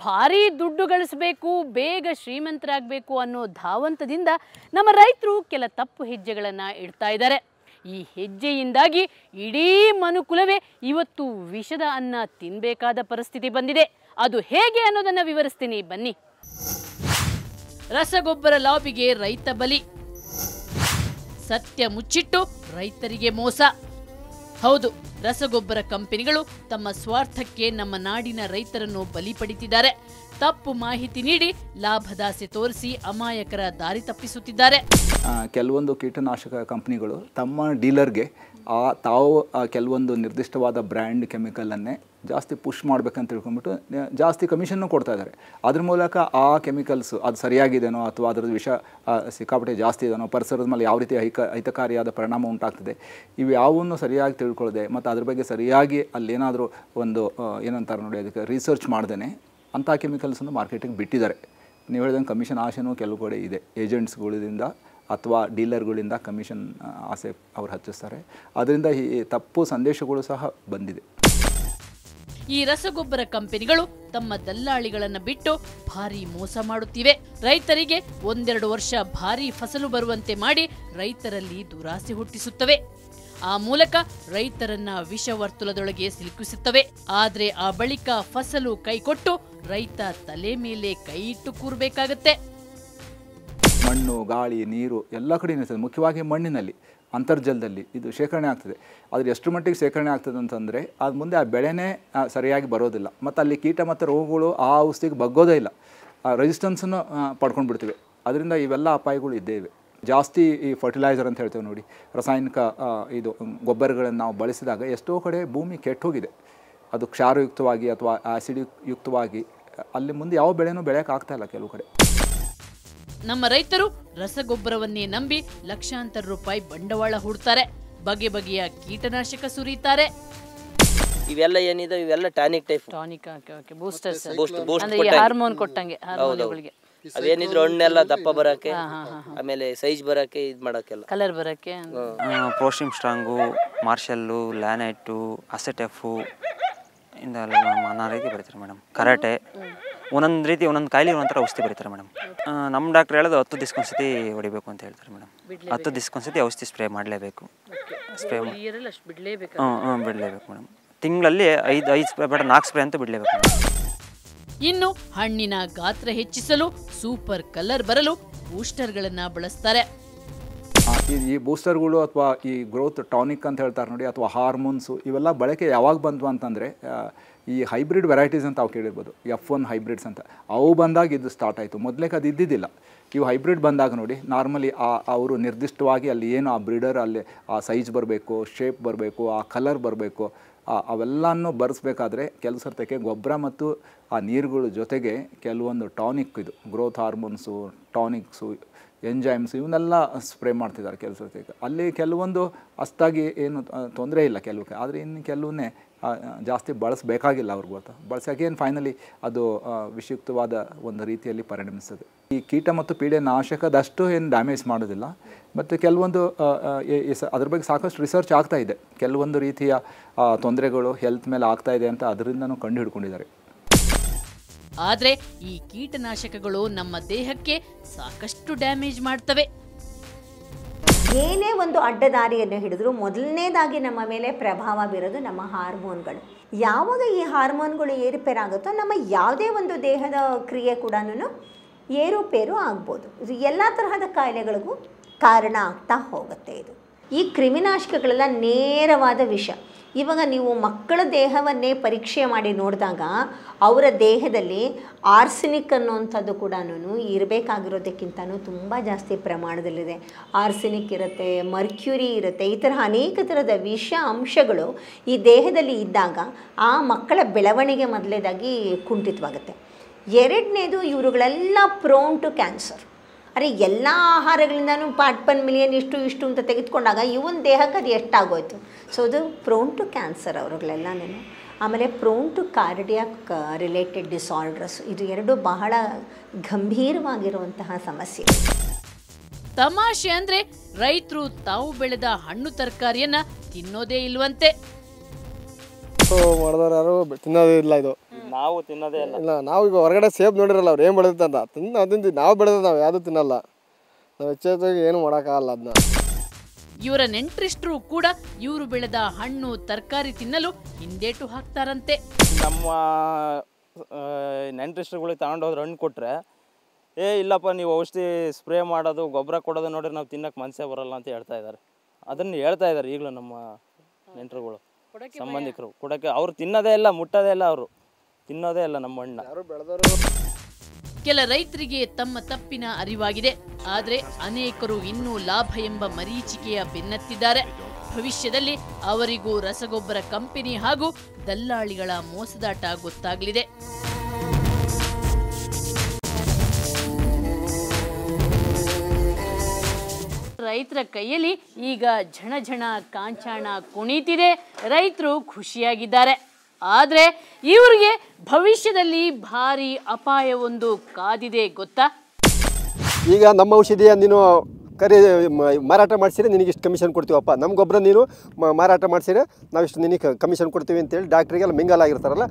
ಭಾರಿ ದುಡ್ಡು ಗಳಿಸಬೇಕು, ಬೇಗ ಶ್ರೀಮಂತರಾಗಬೇಕು ಅನ್ನೋ ಧಾವಂತದಿಂದ ನಮ್ಮ ರೈತರು ಕೆಲ ತಪ್ಪು ಹೆಜ್ಜೆಗಳನ್ನು ಇಡ್ತಾ ಇದ್ದಾರೆ. ಈ ಹೆಜ್ಜೆಯಿಂದಾಗಿ ಇಡೀ ಮನುಕುಲವೇ ಇವತ್ತು ವಿಷದ ಅನ್ನ ತಿನ್ನಬೇಕಾದ ಪರಿಸ್ಥಿತಿ ಬಂದಿದೆ. ಅದು ಹೇಗೆ ಅನ್ನೋದನ್ನು ವಿವರಿಸ್ತೀನಿ ಬನ್ನಿ. ರಸಗೊಬ್ಬರ ಲಾಬಿಗೆ ರೈತ ಬಲಿ, ಸತ್ಯ ಮುಚ್ಚಿಟ್ಟು ರೈತರಿಗೆ ಮೋಸ. ಹೌದು, ರಸಗೊಬ್ಬರ ಕಂಪನಿಗಳು ತಮ್ಮ ಸ್ವಾರ್ಥಕ್ಕೆ ನಮ್ಮ ನಾಡಿನ ರೈತರನ್ನು ಬಲಿ ಪಡಿತಿದ್ದಾರೆ. ತಪ್ಪು ಮಾಹಿತಿ ನೀಡಿ ಲಾಭದಾಸೆ ತೋರಿಸಿ ಅಮಾಯಕರ ದಾರಿ ತಪ್ಪಿಸುತ್ತಿದ್ದಾರೆ. ಕೆಲವೊಂದು ಕೀಟನಾಶಕ ಕಂಪನಿಗಳು ತಮ್ಮ ಡೀಲರ್ಗೆ ತಾವು ಕೆಲವೊಂದು ನಿರ್ದಿಷ್ಟವಾದ ಬ್ರ್ಯಾಂಡ್ ಕೆಮಿಕಲನ್ನೇ ಜಾಸ್ತಿ ಪುಷ್ ಮಾಡಬೇಕಂತ ತಿಳ್ಕೊಂಡ್ಬಿಟ್ಟು ಜಾಸ್ತಿ ಕಮಿಷನ್ನು ಕೊಡ್ತಾ ಇದ್ದಾರೆ. ಅದ್ರ ಮೂಲಕ ಆ ಕೆಮಿಕಲ್ಸು ಅದು ಸರಿಯಾಗಿದೆಯೋ ಅಥವಾ ಅದರದ್ದು ವಿಷ ಸಿಕ್ಕಾಪಟ್ಟೆ ಜಾಸ್ತಿ ಇದೆಯೋ, ಪರಿಸರದ ಮೇಲೆ ಯಾವ ರೀತಿ ಹಿತಕಾರಿಯಾದ ಪರಿಣಾಮ ಉಂಟಾಗ್ತದೆ, ಇವು ಯಾವನ್ನೂ ಸರಿಯಾಗಿ ತಿಳ್ಕೊಳ್ಳದೆ ಮತ್ತು ಅದ್ರ ಬಗ್ಗೆ ಸರಿಯಾಗಿ ಅಲ್ಲೇನಾದರೂ ಒಂದು ಏನಂತಾರೆ ನೋಡಿ ಅದಕ್ಕೆ ರಿಸರ್ಚ್ ಮಾಡ್ದೇ ಅಂಥ ಕೆಮಿಕಲ್ಸನ್ನು ಮಾರ್ಕೆಟಿಗೆ ಬಿಟ್ಟಿದ್ದಾರೆ. ನೀವು ಹೇಳಿದಂಗೆ ಕಮಿಷನ್ ಆಸೆನೂ ಕೆಲವು ಕಡೆ ಇದೆ. ಏಜೆಂಟ್ಸ್ಗಳಿಂದ ಅಥವಾ ಡೀಲರ್ಗಳಿಂದ ಕಮಿಷನ್ ಆಸೆ ಅವ್ರು ಹಚ್ಚಿಸ್ತಾರೆ. ಅದರಿಂದ ಈ ತಪ್ಪು ಸಂದೇಶಗಳು ಸಹ ಬಂದಿದೆ. ಈ ರಸಗೊಬ್ಬರ ಕಂಪನಿಗಳು ತಮ್ಮ ದಲ್ಲಾಳಿಗಳನ್ನು ಬಿಟ್ಟು ಭಾರಿ ಮೋಸ ಮಾಡುತ್ತಿವೆ. ರೈತರಿಗೆ ಒಂದೆರಡು ವರ್ಷ ಭಾರಿ ಫಸಲು ಬರುವಂತೆ ಮಾಡಿ ರೈತರಲ್ಲಿ ದುರಾಸೆ ಹುಟ್ಟಿಸುತ್ತವೆ. ಆ ಮೂಲಕ ರೈತರನ್ನ ವಿಷವರ್ತುಲದೊಳಗೆ ಸಿಲುಕಿಸುತ್ತವೆ. ಆದ್ರೆ ಆ ಬಳಿಕ ಫಸಲು ಕೈಕೊಟ್ಟು ರೈತ ತಲೆ ಮೇಲೆ ಕೈ ಇಟ್ಟು ಕೂರಬೇಕಾಗತ್ತೆ. ಮಣ್ಣು, ಗಾಳಿ, ನೀರು ಎಲ್ಲ ಕಡೆ ಇರ್ತದೆ. ಮುಖ್ಯವಾಗಿ ಮಣ್ಣಿನಲ್ಲಿ, ಅಂತರ್ಜಲದಲ್ಲಿ ಇದು ಶೇಖರಣೆ ಆಗ್ತದೆ. ಆದರೆ ಎಷ್ಟು ಮಟ್ಟಿಗೆ ಶೇಖರಣೆ ಆಗ್ತದೆ ಅಂತಂದರೆ ಅದು ಮುಂದೆ ಆ ಬೆಳೆನೇ ಸರಿಯಾಗಿ ಬರೋದಿಲ್ಲ. ಮತ್ತು ಅಲ್ಲಿ ಕೀಟ ಮತ್ತು ರೋಗಗಳು ಆ ಔಷಧಿಗೆ ಬಗ್ಗೋದೇ ಇಲ್ಲ, ರೆಸಿಸ್ಟೆನ್ಸನ್ನು ಪಡ್ಕೊಂಡು ಬಿಡ್ತೀವಿ. ಅದರಿಂದ ಇವೆಲ್ಲ ಅಪಾಯಗಳು ಇದ್ದೇ ಇವೆ. ಜಾಸ್ತಿ ಈ ಫರ್ಟಿಲೈಸರ್ ಅಂತ ಹೇಳ್ತೇವೆ ನೋಡಿ, ರಾಸಾಯನಿಕ ಇದು ಗೊಬ್ಬರಗಳನ್ನು ನಾವು ಬಳಸಿದಾಗ ಎಷ್ಟೋ ಕಡೆ ಭೂಮಿ ಕೆಟ್ಟೋಗಿದೆ. ಅದು ಕ್ಷಾರಯುಕ್ತವಾಗಿ ಅಥವಾ ಆ್ಯಸಿಡ್ ಯುಕ್ತವಾಗಿ ಅಲ್ಲಿ ಮುಂದೆ ಯಾವ ಬೆಳೆನೂ ಬೆಳೆಯೋಕೆ ಆಗ್ತಾ ಇಲ್ಲ ಕೆಲವು ಕಡೆ. ನಮ್ಮ ರೈತರು ರಸಗೊಬ್ಬರವನ್ನೇ ನಂಬಿ ಲಕ್ಷಾಂತರ ರೂಪಾಯಿ ಬಂಡವಾಳ ಹೂಡ್ತಾರೆ. ಬಗೆ ಬಗೆಯ ಕೀಟನಾಶಕ ಸುರಿತಾರೆ. ಇವೆಲ್ಲ ಏನಿದೆ ಇವೆಲ್ಲ ಟಾನಿಕ್ ಟೈಪ್, ಬೂಸ್ಟರ್ಸ್, ಹಾರ್ಮೋನ್ ಕೊಟ್ಟಂಗೆ ಹಾರ್ಮೋನ್ಗಳಿಗೆ. ಅವೇನಿದ್ರು ಹಣ್ಣೆಲ್ಲ ದಪ್ಪ ಬರಕ್ಕೆ, ಆಮೇಲೆ ಸೈಜ್ ಬರಕ್ಕೆ, ಇದು ಮಾಡಕ್ಕೆಲ್ಲ ಕಲರ್ ಬರಕ್ಕೆ. ಪ್ರೋಸ್ಟಿಮ್ ಸ್ಟ್ರಾಂಗು, ಮಾರ್ಷಲ್ಲು, ಲ್ಯಾನೈಟು, ಅಸೆಟೆಫು ಇಂದೆಲ್ಲ ನಾನಾ ರೀತಿ ಬರೀತಾರೆ ಮೇಡಮ್. ಕರಾಟೆ ಒಂದೊಂದು ರೀತಿ ಒಂದೊಂದು ಕಾಯಿಲೆ ಒಂದೊಂಥರ ಔಷಧಿ ಬರೀತಾರೆ ಮೇಡಮ್. ನಮ್ಮ ಡಾಕ್ಟ್ರ್ ಹೇಳೋದು 10 ದಿವಸಕ್ಕೊಂದ್ಸತಿ ಹೊಡಿಬೇಕು ಅಂತ ಹೇಳ್ತಾರೆ ಮೇಡಮ್. 10 ದಿವಸಕ್ಕೊಂದ್ಸತಿ ಔಷಧಿ ಸ್ಪ್ರೇ ಮಾಡಲೇಬೇಕು. ಸ್ಪ್ರೇ ಬಿಡಲೇಬೇಕು ಮೇಡಮ್. ತಿಂಗಳಲ್ಲಿ 5 ಸ್ಪ್ರೇ ಬೇಡ 4 ಸ್ಪ್ರೇ ಅಂತೂ ಬಿಡಲೇಬೇಕು ಮೇಡಮ್. ಇನ್ನು ಹಣ್ಣಿನ ಗಾತ್ರ ಹೆಚ್ಚಿಸಲು ಸೂಪರ್ ಕಲರ್ ಬರಲು ಬೂಸ್ಟರ್ಗಳನ್ನು ಬಳಸ್ತಾರೆ. ಈ ಬೂಸ್ಟರ್ಗಳು ಅಥವಾ ಈ ಗ್ರೋತ್ ಟಾನಿಕ್ ಅಂತ ಹೇಳ್ತಾರೆ ನೋಡಿ, ಅಥವಾ ಹಾರ್ಮೋನ್ಸು, ಇವೆಲ್ಲ ಬಳಕೆ ಯಾವಾಗ ಬಂದ್ವು ಅಂತಂದರೆ ಈ ಹೈಬ್ರಿಡ್ ವೆರೈಟೀಸ್ ಅಂತ ನಾವು ಕೇಳಿರ್ಬೋದು, F1 ಹೈಬ್ರಿಡ್ಸ್ ಅಂತ. ಅವು ಬಂದಾಗ ಇದು ಸ್ಟಾರ್ಟ್ ಆಯಿತು. ಮೊದಲೇಕೆ ಅದು ಇದ್ದಿದ್ದಿಲ್ಲ. ಇವು ಹೈಬ್ರಿಡ್ ಬಂದಾಗ ನೋಡಿ, ನಾರ್ಮಲಿ ಅವರು ನಿರ್ದಿಷ್ಟವಾಗಿ ಅಲ್ಲಿ ಏನು ಆ ಬ್ರೀಡರ್ ಅಲ್ಲಿ ಆ ಸೈಜ್ ಬರಬೇಕು, ಶೇಪ್ ಬರಬೇಕು, ಆ ಕಲರ್ ಬರಬೇಕು, ಅವೆಲ್ಲನೂ ಬರೆಸ್ಬೇಕಾದ್ರೆ ಕೆಲಸರ್ತಕ್ಕೆ ಗೊಬ್ಬರ ಮತ್ತು ಆ ನೀರುಗಳ ಜೊತೆಗೆ ಕೆಲವೊಂದು ಟಾನಿಕ್, ಇದು ಗ್ರೋತ್ ಹಾರ್ಮೋನ್ಸು, ಟಾನಿಕ್ಸು, ಎಂಜೈಮ್ಸ್ ಇವನ್ನೆಲ್ಲ ಸ್ಪ್ರೇ ಮಾಡ್ತಿದ್ದಾರೆ ಕೆಲಸಕ್ಕೆ. ಅಲ್ಲಿ ಕೆಲವೊಂದು ಅಷ್ಟಾಗಿ ಏನು ತೊಂದರೆ ಇಲ್ಲ ಕೆಲವಕ್ಕೆ, ಆದರೆ ಇನ್ನು ಕೆಲವನ್ನೇ ಜಾಸ್ತಿ ಬಳಸಬೇಕಾಗಿಲ್ಲ ಅವ್ರಿಗೆ. ಗೊತ್ತಾ ಬಳಸೋಕೇನು ಫೈನಲಿ ಅದು ವಿಷಯುಕ್ತವಾದ ಒಂದು ರೀತಿಯಲ್ಲಿ ಪರಿಣಮಿಸ್ತದೆ. ಈ ಕೀಟ ಮತ್ತು ಪೀಡೆ ನಾಶಕದಷ್ಟು ಏನು ಡ್ಯಾಮೇಜ್ ಮಾಡೋದಿಲ್ಲ. ಮತ್ತು ಕೆಲವೊಂದು ಅದ್ರ ಬಗ್ಗೆ ಸಾಕಷ್ಟು ರಿಸರ್ಚ್ ಆಗ್ತಾ ಇದೆ. ಕೆಲವೊಂದು ರೀತಿಯ ತೊಂದರೆಗಳು ಹೆಲ್ತ್ ಮೇಲೆ ಆಗ್ತಾ ಇದೆ ಅಂತ ಅದರಿಂದನೂ ಕಂಡು ಹಿಡ್ಕೊಂಡಿದ್ದಾರೆ. ಆದರೆ ಈ ಕೀಟನಾಶಕಗಳು ನಮ್ಮ ದೇಹಕ್ಕೆ ಸಾಕಷ್ಟು ಡ್ಯಾಮೇಜ್ ಮಾಡ್ತವೆ. ಏನೇ ಒಂದು ಅಡ್ಡದಾರಿಯನ್ನು ಹಿಡಿದ್ರು ಮೊದಲನೇದಾಗಿ ನಮ್ಮ ಮೇಲೆ ಪ್ರಭಾವ ಬೀರೋದು ನಮ್ಮ ಹಾರ್ಮೋನ್ಗಳು. ಯಾವಾಗ ಈ ಹಾರ್ಮೋನ್ಗಳು ಏರುಪೇರಾಗುತ್ತೋ ನಮ್ಮ ಯಾವುದೇ ಒಂದು ದೇಹದ ಕ್ರಿಯೆ ಕೂಡ ಏರುಪೇರು ಆಗ್ಬೋದು. ಇದು ಎಲ್ಲ ತರಹದ ಕಾಯಿಲೆಗಳಿಗೂ ಕಾರಣ ಆಗ್ತಾ ಹೋಗುತ್ತೆ. ಇದು ಈ ಕ್ರಿಮಿನಾಶಕಗಳೆಲ್ಲ ನೇರವಾದ ವಿಷ. ಇವಾಗ ನೀವು ಮಕ್ಕಳ ದೇಹವನ್ನೇ ಪರೀಕ್ಷೆ ಮಾಡಿ ನೋಡಿದಾಗ ಅವರ ದೇಹದಲ್ಲಿ ಆರ್ಸೆನಿಕ್ ಅನ್ನುವಂಥದ್ದು ಕೂಡ ಇರಬೇಕಾಗಿರೋದಕ್ಕಿಂತನೂ ತುಂಬ ಜಾಸ್ತಿ ಪ್ರಮಾಣದಲ್ಲಿದೆ. ಆರ್ಸೆನಿಕ್ ಇರುತ್ತೆ, ಮರ್ಕ್ಯುರಿ ಇರುತ್ತೆ, ಈ ಥರ ಅನೇಕ ಥರದ ವಿಷ ಅಂಶಗಳು ಈ ದೇಹದಲ್ಲಿ ಇದ್ದಾಗ ಆ ಮಕ್ಕಳ ಬೆಳವಣಿಗೆ ಮೊದಲೇದಾಗಿ ಕುಂಠಿತವಾಗುತ್ತೆ. ಎರಡನೇದು, ಇವರುಗಳೆಲ್ಲ ಪ್ರೋನ್ ಟು ಕ್ಯಾನ್ಸರ್. ಅರೆ ಎಲ್ಲ ಆಹಾರಗಳಿಂದನೂ 1 ಮಿಲಿಯನ್ ಇಷ್ಟು ಅಂತ ತೆಗೆದುಕೊಂಡಾಗ ಇವನ್ ದೇಹಕ್ಕೆ ಅದು ಎಷ್ಟಾಗೋಯ್ತು. ಸೊ ಅದು ಪ್ರೋನ್ ಟು ಕ್ಯಾನ್ಸರ್ ಅವ್ರುಗಳೆಲ್ಲನೂ. ಆಮೇಲೆ prone to cardiac related disorders, ಇದು ಎರಡು ಬಹಳ ಗಂಭೀರವಾಗಿರುವಂತಹ ಸಮಸ್ಯೆ. ತಮಾಷೆ ಅಂದ್ರೆ ರೈತರು ತಾವು ಬೆಳೆದ ಹಣ್ಣು ತರಕಾರಿಯನ್ನ ತಿನ್ನೋದೇ ಇಲ್ವಂತೆ. ಮಾಡಿದವರು ಯಾರು ತಿನ್ನೋದೇ ಇಲ್ಲ. ಇದು ನಾವು ತಿನ್ನೋದೇ ಇಲ್ಲ. ನಾವು ಈಗ ಹೊರಗಡೆ ಸೇಬ್ ನೋಡಿರಲ್ಲ ಅವ್ರು ಏನು ಬೆಳೆದಂತ ಅದನ್ನ ನಾವು ಬೆಳೆದ ನಾವು ಯಾವುದೂ ತಿನ್ನಲ್ಲ. ನಾವು ಹೆಚ್ಚಾಗಿ ಏನು ಮಾಡೋಕ್ಕಾಗಲ್ಲ ಅದನ್ನ. ಇವರ ನೆಂಟ್ರಿಷ್ಟ್ರು ಕೂಡ ಇವರು ಬೆಳೆದ ಹಣ್ಣು ತರಕಾರಿ ತಿನ್ನಲು ಹಿಂದೇಟು ಹಾಕ್ತಾರಂತೆ. ನಮ್ಮ ನೆಂಟ್ರಿಸ್ಟ್ರುಗಳಿಗೆ ತಗೊಂಡೋದ್ರೆ ಹಣ್ಣು ಕೊಟ್ಟರೆ ಇಲ್ಲಪ್ಪ ನೀವು ಔಷಧಿ ಸ್ಪ್ರೇ ಮಾಡೋದು ಗೊಬ್ಬರ ಕೊಡೋದು ನೋಡಿದ್ರೆ ನಾವು ತಿನ್ನಕ್ಕೆ ಮನಸ್ಸೇ ಬರಲ್ಲ ಅಂತ ಹೇಳ್ತಾ ಇದ್ದಾರೆ. ಅದನ್ನು ಹೇಳ್ತಾ ಇದ್ದಾರೆ ಈಗಲೂ ನಮ್ಮ ನೆಂಟರುಗಳು ಸಂಬಂಧಿಕರು ಕೊಡೋಕ್ಕೆ. ಅವ್ರು ತಿನ್ನೋದೇ ಇಲ್ಲ, ಮುಟ್ಟೋದೇ ಇಲ್ಲ, ಅವರು ತಿನ್ನೋದೇ ಇಲ್ಲ ನಮ್ಮ ಹಣ್ಣ. ಕೆಲ ರೈತರಿಗೆ ತಮ್ಮ ತಪ್ಪಿನ ಅರಿವಾಗಿದೆ. ಆದರೆ ಅನೇಕರು ಇನ್ನೂ ಲಾಭ ಎಂಬ ಮರೀಚಿಕೆಯ ಬೆನ್ನತ್ತಿದ್ದಾರೆ. ಭವಿಷ್ಯದಲ್ಲಿ ಅವರಿಗೂ ರಸಗೊಬ್ಬರ ಕಂಪನಿ ಹಾಗೂ ದಲ್ಲಾಳಿಗಳ ಮೋಸದಾಟ ಗೊತ್ತಾಗಲಿದೆ. ರೈತರ ಕೈಯಲ್ಲಿ ಈಗ ಝಣ ಝಣ ಕಾಂಚಾಣ ಕುಣಿತಿದೆ. ರೈತರು ಖುಷಿಯಾಗಿದ್ದಾರೆ. ಆದರೆ ಇವರಿಗೆ ಭವಿಷ್ಯದಲ್ಲಿ ಭಾರಿ ಅಪಾಯವೊಂದು ಕಾದಿದೆ ಗೊತ್ತಾ? ಈಗ ನಮ್ಮ ಔಷಧಿಯ ನೀನು ಮಾರಾಟ ಮಾಡಿಸಿದ್ರೆ ನಿನಗೆ ಇಷ್ಟು ಕಮಿಷನ್ ಕೊಡ್ತೀವಪ್ಪ, ನಮ್ಮ ಗೊಬ್ಬರ ನೀನು ಮಾರಾಟ ಮಾಡಿಸಿದ್ರೆ ನಾವಿಷ್ಟು ನಿನಗೆ ಕಮಿಷನ್ ಕೊಡ್ತೀವಿ ಅಂತೇಳಿ ಡಾಕ್ಟ್ರಿಗೆಲ್ಲ ಮಿಂಗಲ್ ಆಗಿರ್ತಾರಲ್ಲ.